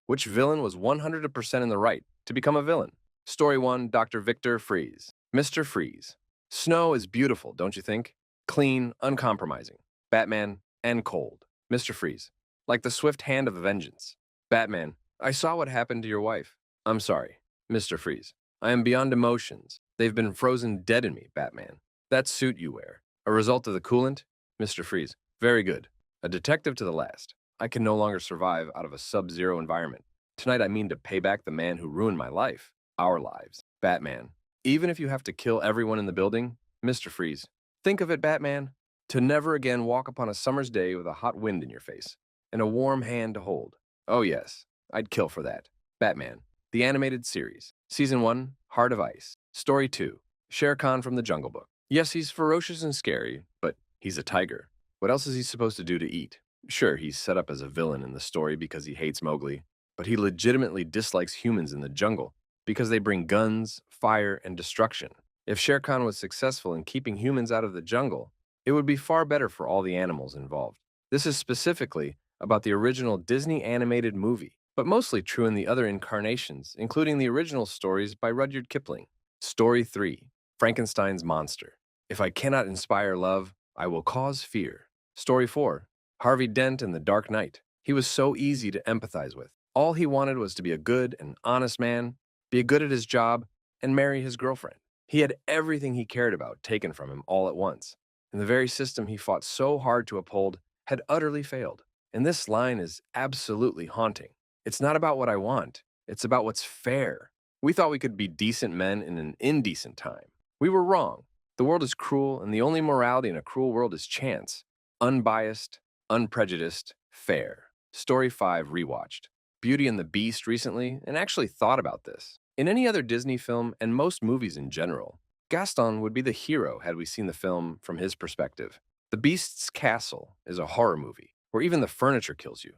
Which villain was 100% in the right to become a villain? Story 1, Dr. Victor Freeze. Mr. Freeze. Snow is beautiful, don't you think? Clean, uncompromising. Batman, and cold. Mr. Freeze. Like the swift hand of vengeance. Batman, I saw what happened to your wife. I'm sorry. Mr. Freeze. I am beyond emotions. They've been frozen dead in me, Batman. That suit you wear. A result of the coolant? Mr. Freeze. Very good. A detective to the last. I can no longer survive out of a sub-zero environment. Tonight I mean to pay back the man who ruined my life. Our lives. Batman. Even if you have to kill everyone in the building? Mr. Freeze. Think of it, Batman. To never again walk upon a summer's day with a hot wind in your face and a warm hand to hold. Oh yes, I'd kill for that. Batman. The Animated Series. Season 1, Heart of Ice. Story 2, Shere Khan from the Jungle Book. Yes, he's ferocious and scary, but he's a tiger. What else is he supposed to do to eat? Sure, he's set up as a villain in the story because he hates Mowgli, but he legitimately dislikes humans in the jungle because they bring guns, fire, and destruction. If Shere Khan was successful in keeping humans out of the jungle, it would be far better for all the animals involved. This is specifically about the original Disney animated movie, but mostly true in the other incarnations, including the original stories by Rudyard Kipling. Story 3, Frankenstein's Monster. If I cannot inspire love, I will cause fear. Story 4, Harvey Dent in The Dark Knight. He was so easy to empathize with. All he wanted was to be a good and honest man, be good at his job, and marry his girlfriend. He had everything he cared about taken from him all at once, and the very system he fought so hard to uphold had utterly failed. And this line is absolutely haunting. It's not about what I want, it's about what's fair. We thought we could be decent men in an indecent time. We were wrong. The world is cruel, and the only morality in a cruel world is chance. Unbiased, unprejudiced, fair. Story 5 rewatched. Beauty and the Beast recently, and actually thought about this. In any other Disney film, and most movies in general, Gaston would be the hero had we seen the film from his perspective. The Beast's Castle is a horror movie, where even the furniture kills you.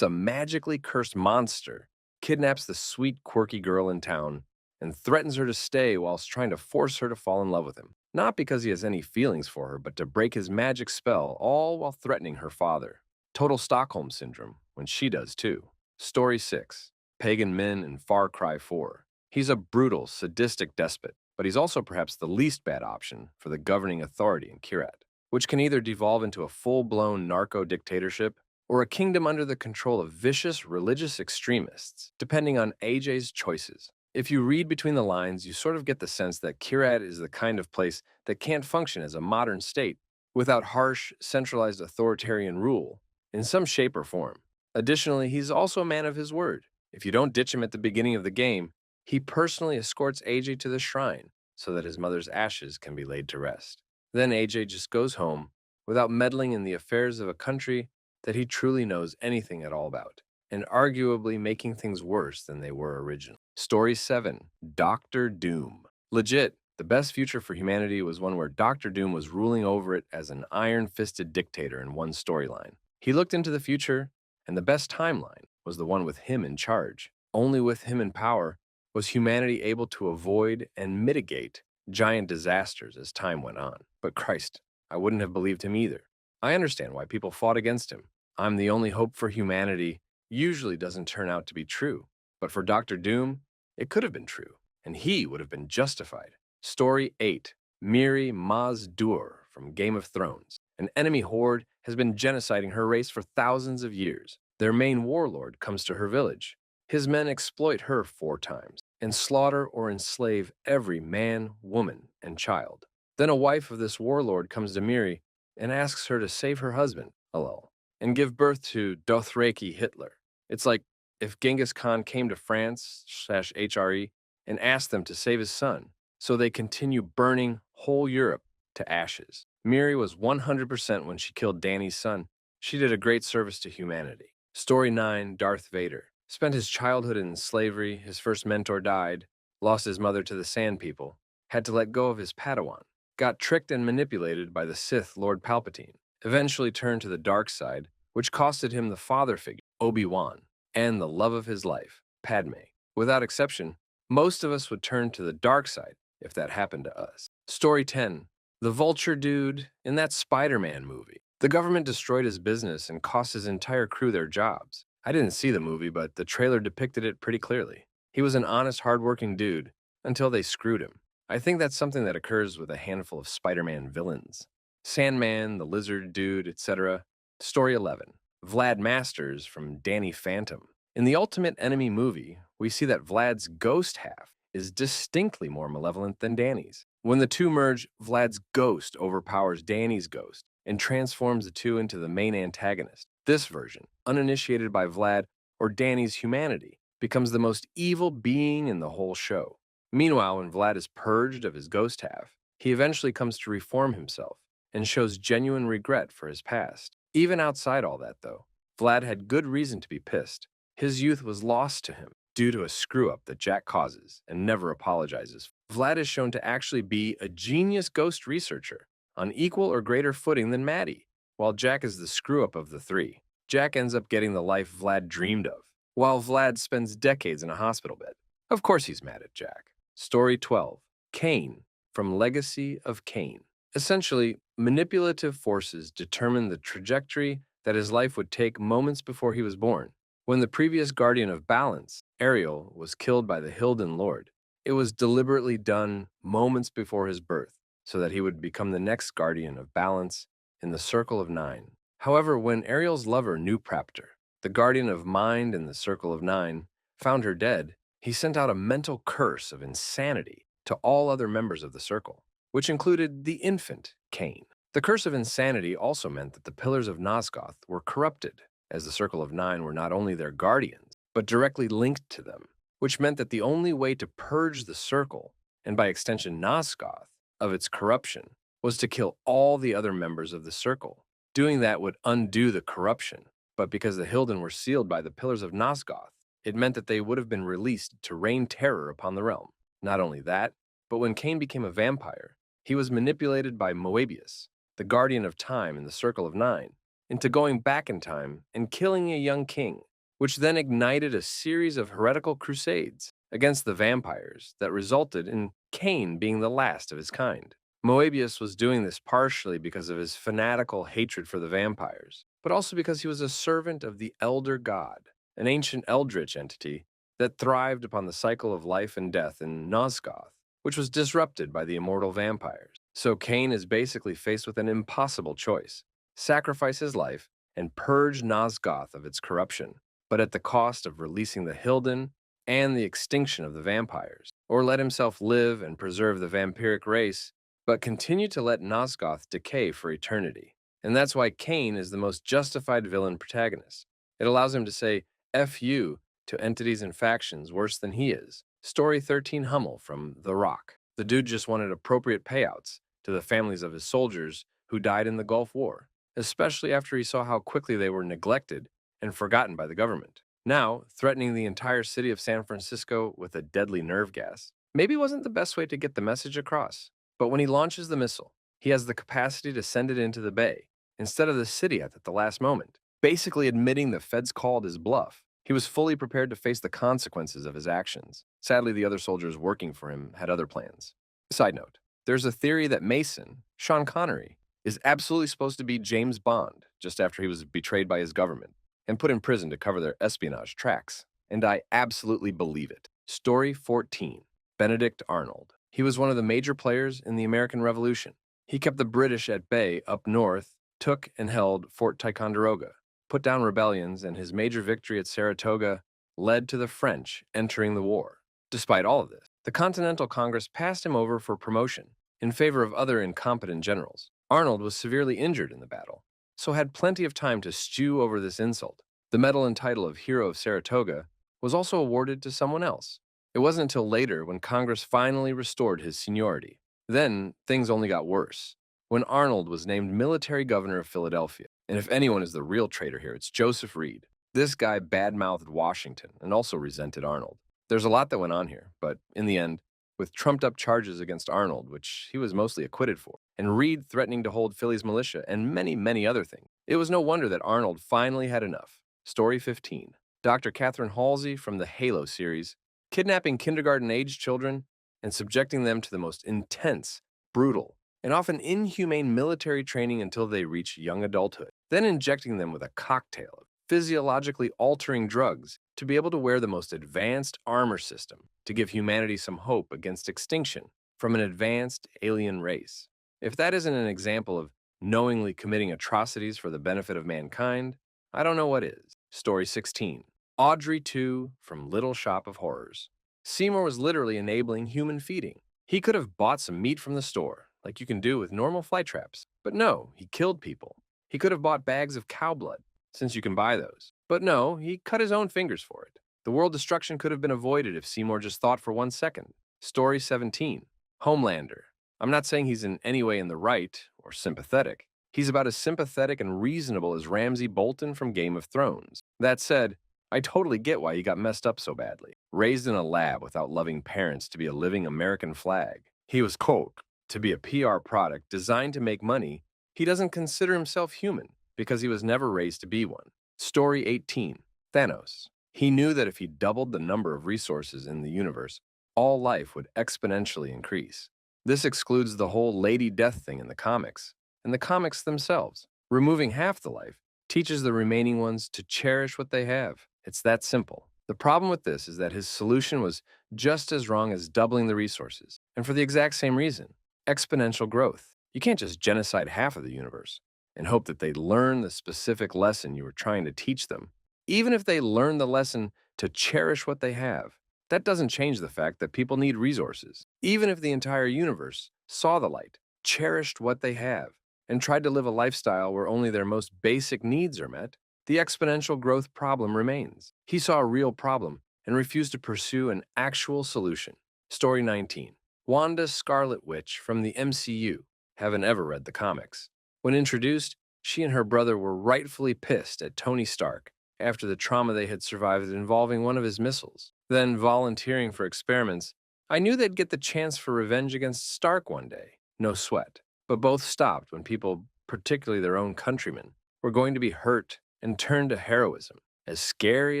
A magically cursed monster kidnaps the sweet, quirky girl in town and threatens her to stay whilst trying to force her to fall in love with him. Not because he has any feelings for her, but to break his magic spell, all while threatening her father. Total Stockholm Syndrome, when she does too. Story 6, Pagan Min in Far Cry 4. He's a brutal, sadistic despot, but he's also perhaps the least bad option for the governing authority in Kyrat, which can either devolve into a full-blown narco-dictatorship or a kingdom under the control of vicious religious extremists, depending on AJ's choices. If you read between the lines, you sort of get the sense that Kyrat is the kind of place that can't function as a modern state without harsh, centralized authoritarian rule in some shape or form. Additionally, he's also a man of his word. If you don't ditch him at the beginning of the game, he personally escorts AJ to the shrine so that his mother's ashes can be laid to rest. Then AJ just goes home without meddling in the affairs of a country that he truly knows anything at all about, and arguably making things worse than they were originally. Story 7, Doctor Doom. Legit, the best future for humanity was one where Doctor Doom was ruling over it as an iron-fisted dictator in one storyline. He looked into the future, and the best timeline was the one with him in charge. Only with him in power was humanity able to avoid and mitigate giant disasters as time went on. But Christ, I wouldn't have believed him either. I understand why people fought against him. I'm the only hope for humanity usually doesn't turn out to be true. But for Doctor Doom, it could have been true, and he would have been justified. Story 8, Mirri Maz Dur from Game of Thrones. An enemy horde has been genociding her race for thousands of years. Their main warlord comes to her village. His men exploit her 4 times and slaughter or enslave every man, woman, and child. Then a wife of this warlord comes to Mirri and asks her to save her husband, lol, and give birth to Dothraki Hitler. It's like if Genghis Khan came to France/HRE and asked them to save his son, so they continue burning whole Europe to ashes. Mirri was 100% when she killed Dany's son. She did a great service to humanity. Story 9, Darth Vader. Spent his childhood in slavery, his first mentor died, lost his mother to the Sand People, had to let go of his Padawan, got tricked and manipulated by the Sith Lord Palpatine, eventually turned to the dark side, which costed him the father figure, Obi-Wan, and the love of his life, Padme. Without exception, most of us would turn to the dark side if that happened to us. Story 10, the Vulture dude in that Spider-Man movie. The government destroyed his business and cost his entire crew their jobs. I didn't see the movie, but the trailer depicted it pretty clearly. He was an honest, hardworking dude until they screwed him. I think that's something that occurs with a handful of Spider-Man villains. Sandman, the Lizard Dude, etc. Story 11. Vlad Masters from Danny Phantom. In the Ultimate Enemy movie, we see that Vlad's ghost half is distinctly more malevolent than Danny's. When the two merge, Vlad's ghost overpowers Danny's ghost and transforms the two into the main antagonist. This version, uninitiated by Vlad or Danny's humanity, becomes the most evil being in the whole show. Meanwhile, when Vlad is purged of his ghost half, he eventually comes to reform himself and shows genuine regret for his past. Even outside all that, though, Vlad had good reason to be pissed. His youth was lost to him due to a screw-up that Jack causes and never apologizes. Vlad is shown to actually be a genius ghost researcher on equal or greater footing than Maddie, while Jack is the screw-up of the three. Jack ends up getting the life Vlad dreamed of, while Vlad spends decades in a hospital bed. Of course he's mad at Jack. Story 12. Kain from Legacy of Kain. Essentially, manipulative forces determined the trajectory that his life would take moments before he was born. When the previous Guardian of Balance, Ariel, was killed by the Hilden Lord, it was deliberately done moments before his birth so that he would become the next Guardian of Balance in the Circle of Nine. However, when Ariel's lover, Nupraptor, the Guardian of Mind in the Circle of Nine, found her dead, he sent out a mental curse of insanity to all other members of the Circle, which included the infant, Kain. The curse of insanity also meant that the Pillars of Nosgoth were corrupted, as the Circle of Nine were not only their guardians, but directly linked to them, which meant that the only way to purge the Circle, and by extension Nosgoth, of its corruption, was to kill all the other members of the Circle. Doing that would undo the corruption, but because the Hilden were sealed by the Pillars of Nosgoth, it meant that they would have been released to rain terror upon the realm. Not only that, but when Kain became a vampire, he was manipulated by Moebius, the Guardian of Time in the Circle of Nine, into going back in time and killing a young king, which then ignited a series of heretical crusades against the vampires that resulted in Kain being the last of his kind. Moebius was doing this partially because of his fanatical hatred for the vampires, but also because he was a servant of the Elder God, an ancient eldritch entity that thrived upon the cycle of life and death in Nosgoth, which was disrupted by the immortal vampires. So Kain is basically faced with an impossible choice: sacrifice his life and purge Nosgoth of its corruption, but at the cost of releasing the Hilden and the extinction of the vampires, or let himself live and preserve the vampiric race, but continue to let Nosgoth decay for eternity. And that's why Kain is the most justified villain protagonist. It allows him to say F you to entities and factions worse than he is. Story 13. Hummel from The Rock. The dude just wanted appropriate payouts to the families of his soldiers who died in the Gulf War, especially after he saw how quickly they were neglected and forgotten by the government. Now, threatening the entire city of San Francisco with a deadly nerve gas maybe wasn't the best way to get the message across. But when he launches the missile, he has the capacity to send it into the bay instead of the city at the last moment, basically admitting the feds called his bluff. He was fully prepared to face the consequences of his actions. Sadly, the other soldiers working for him had other plans. Side note, there's a theory that Mason, Sean Connery, is absolutely supposed to be James Bond just after he was betrayed by his government and put in prison to cover their espionage tracks. And I absolutely believe it. Story 14. Benedict Arnold. He was one of the major players in the American Revolution. He kept the British at bay up north, took and held Fort Ticonderoga, put down rebellions, and his major victory at Saratoga led to the French entering the war. Despite all of this, the Continental Congress passed him over for promotion in favor of other incompetent generals. Arnold was severely injured in the battle, so had plenty of time to stew over this insult. The medal and title of Hero of Saratoga was also awarded to someone else. It wasn't until later when Congress finally restored his seniority. Then, things only got worse, when Arnold was named military governor of Philadelphia. And if anyone is the real traitor here, it's Joseph Reed. This guy badmouthed Washington and also resented Arnold. There's a lot that went on here, but in the end, with trumped-up charges against Arnold, which he was mostly acquitted for, and Reed threatening to hold Philly's militia, and many, many other things, it was no wonder that Arnold finally had enough. Story 15. Dr. Catherine Halsey from the Halo series, kidnapping kindergarten-aged children and subjecting them to the most intense, brutal, and often inhumane military training until they reach young adulthood, then injecting them with a cocktail of physiologically altering drugs to be able to wear the most advanced armor system to give humanity some hope against extinction from an advanced alien race. If that isn't an example of knowingly committing atrocities for the benefit of mankind, I don't know what is. Story 16. Audrey 2 from Little Shop of Horrors. Seymour was literally enabling human feeding. He could have bought some meat from the store, like you can do with normal fly traps. But no, he killed people. He could have bought bags of cow blood, since you can buy those. But no, he cut his own fingers for it. The world destruction could have been avoided if Seymour just thought for 1 second. Story 17. Homelander. I'm not saying he's in any way in the right or sympathetic. He's about as sympathetic and reasonable as Ramsay Bolton from Game of Thrones. That said, I totally get why he got messed up so badly. Raised in a lab without loving parents to be a living American flag. He was quote, to be a PR product designed to make money. He doesn't consider himself human because he was never raised to be one. Story 18. Thanos. He knew that if he doubled the number of resources in the universe, all life would exponentially increase. This excludes the whole Lady Death thing in the comics, and the comics themselves. Removing half the life teaches the remaining ones to cherish what they have. It's that simple. The problem with this is that his solution was just as wrong as doubling the resources, and for the exact same reason, exponential growth. You can't just genocide half of the universe and hope that they learn the specific lesson you were trying to teach them. Even if they learn the lesson to cherish what they have, that doesn't change the fact that people need resources. Even if the entire universe saw the light, cherished what they have, and tried to live a lifestyle where only their most basic needs are met, the exponential growth problem remains. He saw a real problem and refused to pursue an actual solution. Story 19. Wanda Scarlet Witch from the MCU. Haven't ever read the comics. When introduced, she and her brother were rightfully pissed at Tony Stark after the trauma they had survived involving one of his missiles. Then, volunteering for experiments, I knew they'd get the chance for revenge against Stark one day. No sweat. But both stopped when people, particularly their own countrymen, were going to be hurt and turned to heroism, as scary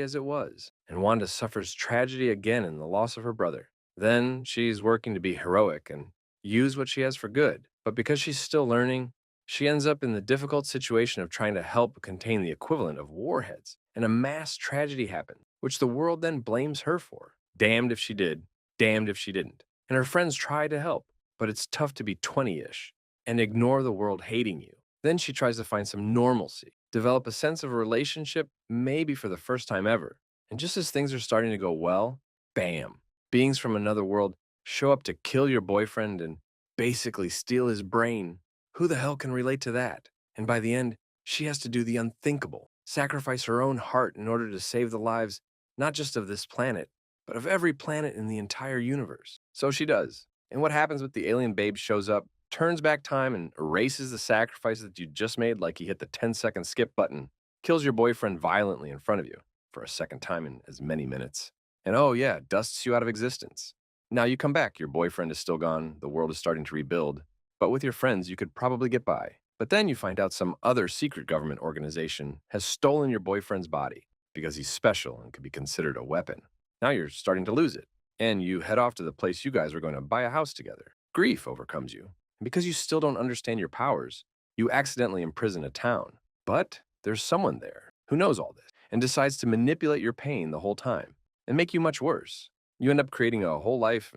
as it was. And Wanda suffers tragedy again in the loss of her brother. Then she's working to be heroic and use what she has for good. But because she's still learning, she ends up in the difficult situation of trying to help contain the equivalent of warheads. And a mass tragedy happens, which the world then blames her for. Damned if she did, damned if she didn't. And her friends try to help, but it's tough to be 20-ish and ignore the world hating you. Then she tries to find some normalcy, develop a sense of a relationship, maybe for the first time ever. And just as things are starting to go well, bam, beings from another world show up to kill your boyfriend and basically steal his brain. Who the hell can relate to that? And by the end, she has to do the unthinkable, sacrifice her own heart in order to save the lives, not just of this planet, but of every planet in the entire universe. So she does. And what happens with the alien babe shows up, turns back time and erases the sacrifice that you just made like he hit the 10-second skip button, kills your boyfriend violently in front of you for a second time in as many minutes. And oh yeah, dusts you out of existence. Now you come back, your boyfriend is still gone, the world is starting to rebuild, but with your friends you could probably get by. But then you find out some other secret government organization has stolen your boyfriend's body because he's special and could be considered a weapon. Now you're starting to lose it, and you head off to the place you guys are going to buy a house together. Grief overcomes you, and because you still don't understand your powers, you accidentally imprison a town. But there's someone there who knows all this and decides to manipulate your pain the whole time and make you much worse. You end up creating a whole life,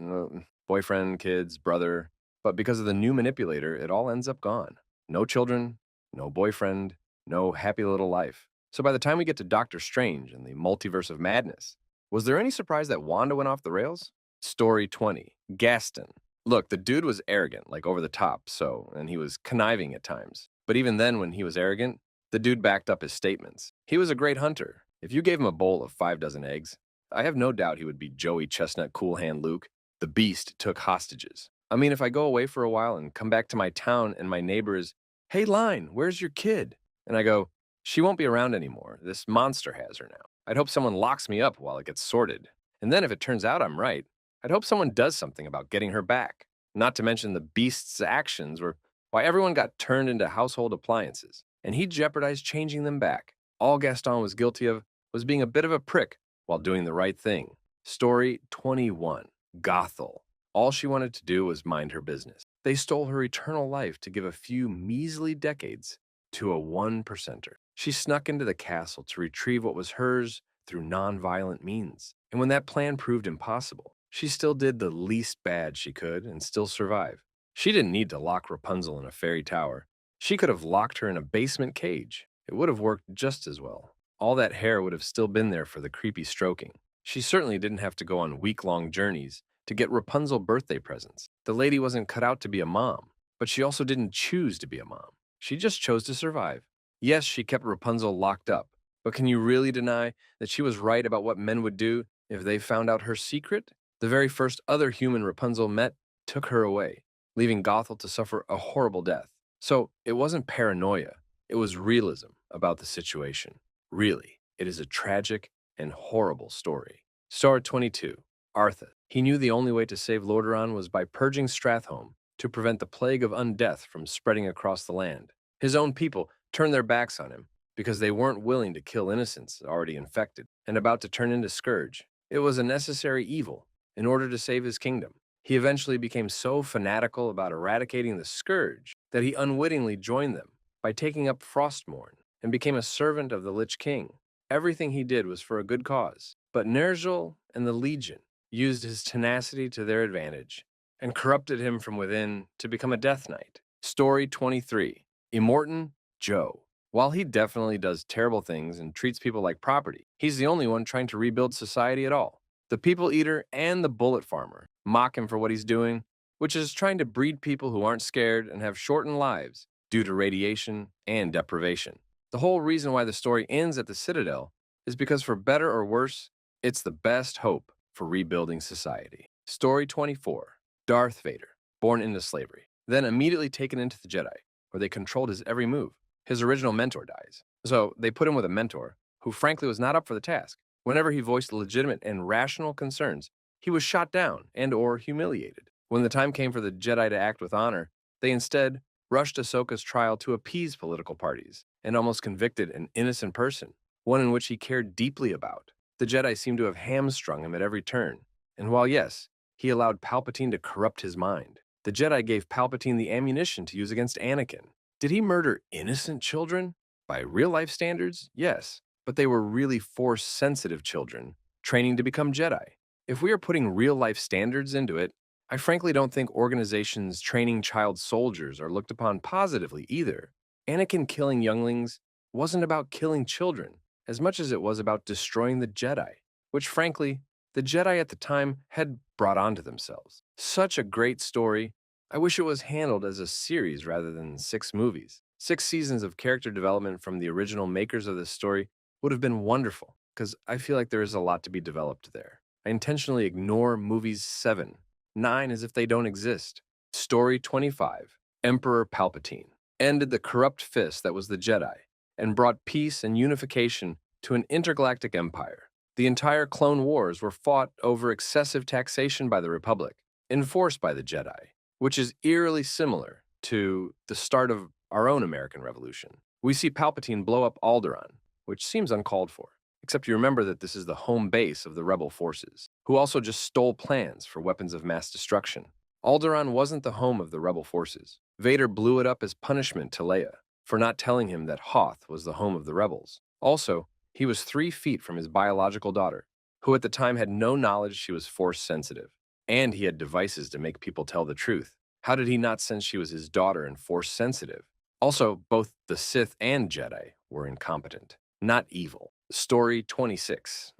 boyfriend, kids, brother, but because of the new manipulator, it all ends up gone. No children, no boyfriend, no happy little life. So by the time we get to Doctor Strange and the Multiverse of Madness, was there any surprise that Wanda went off the rails? Story 20. Gaston. Look, the dude was arrogant, like over the top, and he was conniving at times. But even then, when he was arrogant, the dude backed up his statements. He was a great hunter. If you gave him a bowl of 5 dozen eggs, I have no doubt he would be Joey Chestnut Cool Hand Luke. The beast took hostages. I mean, if I go away for a while and come back to my town and my neighbor is, "Hey, Line, where's your kid?" And I go, "She won't be around anymore. This monster has her now." I'd hope someone locks me up while it gets sorted. And then if it turns out I'm right, I'd hope someone does something about getting her back. Not to mention the beast's actions were why everyone got turned into household appliances, and he jeopardized changing them back. All Gaston was guilty of was being a bit of a prick while doing the right thing. Story 21. Gothel. All she wanted to do was mind her business. They stole her eternal life to give a few measly decades to a 1%er. She snuck into the castle to retrieve what was hers through non-violent means. And when that plan proved impossible, she still did the least bad she could and still survive. She didn't need to lock Rapunzel in a fairy tower. She could have locked her in a basement cage. It would have worked just as well. All that hair would have still been there for the creepy stroking. She certainly didn't have to go on week-long journeys to get Rapunzel birthday presents. The lady wasn't cut out to be a mom, but she also didn't choose to be a mom. She just chose to survive. Yes, she kept Rapunzel locked up, but can you really deny that she was right about what men would do if they found out her secret? The very first other human Rapunzel met took her away, leaving Gothel to suffer a horrible death. So it wasn't paranoia, it was realism about the situation. Really, it is a tragic and horrible story. Story 22. Arthas. He knew the only way to save Lordaeron was by purging Stratholme to prevent the plague of undeath from spreading across the land. His own people turned their backs on him because they weren't willing to kill innocents already infected and about to turn into scourge. It was a necessary evil in order to save his kingdom. He eventually became so fanatical about eradicating the scourge that he unwittingly joined them by taking up Frostmourne and became a servant of the Lich King. Everything he did was for a good cause, but Ner'zhul and the Legion used his tenacity to their advantage and corrupted him from within to become a Death Knight. Story 23. Immortan Joe. While he definitely does terrible things and treats people like property, he's the only one trying to rebuild society at all. The People Eater and the Bullet Farmer mock him for what he's doing, which is trying to breed people who aren't scared and have shortened lives due to radiation and deprivation. The whole reason why the story ends at the Citadel is because, for better or worse, it's the best hope for rebuilding society. Story 24. Darth Vader, born into slavery, then immediately taken into the Jedi, where they controlled his every move. His original mentor dies, so they put him with a mentor who frankly was not up for the task. Whenever he voiced legitimate and rational concerns, he was shot down and or humiliated. When the time came for the Jedi to act with honor, they instead rushed Ahsoka's trial to appease political parties and almost convicted an innocent person, one in which he cared deeply about. The Jedi seemed to have hamstrung him at every turn, and while yes, he allowed Palpatine to corrupt his mind, the Jedi gave Palpatine the ammunition to use against Anakin. Did he murder innocent children? By real-life standards, yes, but they were really Force-sensitive children training to become Jedi. If we are putting real-life standards into it, I frankly don't think organizations training child soldiers are looked upon positively either. Anakin killing younglings wasn't about killing children as much as it was about destroying the Jedi, which frankly, the Jedi at the time had brought onto themselves. Such a great story. I wish it was handled as a series rather than 6 movies. 6 seasons of character development from the original makers of this story would have been wonderful, because I feel like there is a lot to be developed there. I intentionally ignore movies 7, 9 as if they don't exist. Story 25. Emperor Palpatine ended the corrupt fist that was the Jedi and brought peace and unification to an intergalactic empire. The entire Clone Wars were fought over excessive taxation by the Republic, enforced by the Jedi, which is eerily similar to the start of our own American Revolution. We see Palpatine blow up Alderaan, which seems uncalled for, except you remember that this is the home base of the rebel forces, who also just stole plans for weapons of mass destruction. Alderaan wasn't the home of the rebel forces. Vader blew it up as punishment to Leia for not telling him that Hoth was the home of the rebels. Also, he was 3 feet from his biological daughter, who at the time had no knowledge she was Force-sensitive. And he had devices to make people tell the truth. How did he not sense she was his daughter and Force-sensitive? Also, both the Sith and Jedi were incompetent, not evil. Story 26.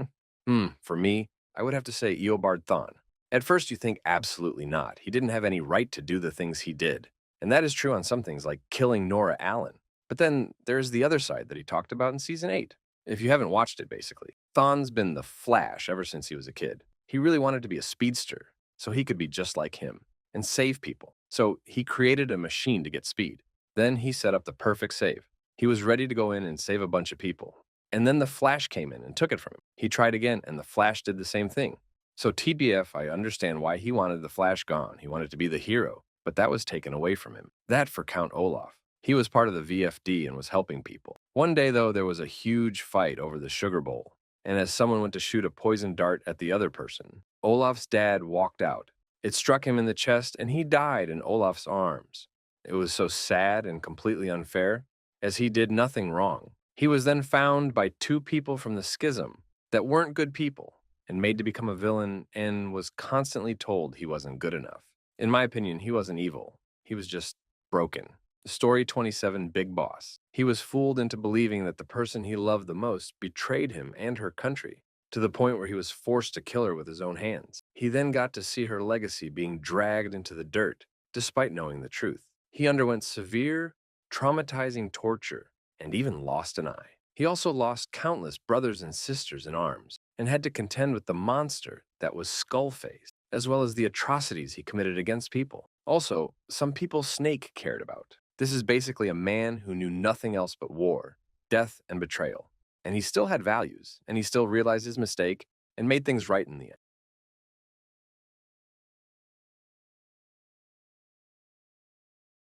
For me, I would have to say Eobard Thawne. At first you think absolutely not. He didn't have any right to do the things he did. And that is true on some things like killing Nora Allen. But then there's the other side that he talked about in Season 8. If you haven't watched it, basically. Thawne's been the Flash ever since he was a kid. He really wanted to be a speedster, so he could be just like him and save people. So he created a machine to get speed. Then he set up the perfect save. He was ready to go in and save a bunch of people. And then the Flash came in and took it from him. He tried again, and the Flash did the same thing. So TBF, I understand why he wanted the Flash gone. He wanted to be the hero, but that was taken away from him. That for Count Olaf. He was part of the VFD and was helping people. One day, though, there was a huge fight over the sugar bowl. And as someone went to shoot a poison dart at the other person, Olaf's dad walked out. It struck him in the chest, and he died in Olaf's arms. It was so sad and completely unfair, as he did nothing wrong. He was then found by two people from the schism that weren't good people and made to become a villain and was constantly told he wasn't good enough. In my opinion, he wasn't evil. He was just broken. Story 27, Big Boss. He was fooled into believing that the person he loved the most betrayed him and her country, to the point where he was forced to kill her with his own hands. He then got to see her legacy being dragged into the dirt, despite knowing the truth. He underwent severe, traumatizing torture and even lost an eye. He also lost countless brothers and sisters in arms and had to contend with the monster that was Skullface, as well as the atrocities he committed against people. Also, some people Snake cared about. This is basically a man who knew nothing else but war, death, and betrayal. And he still had values, and he still realized his mistake and made things right in the end.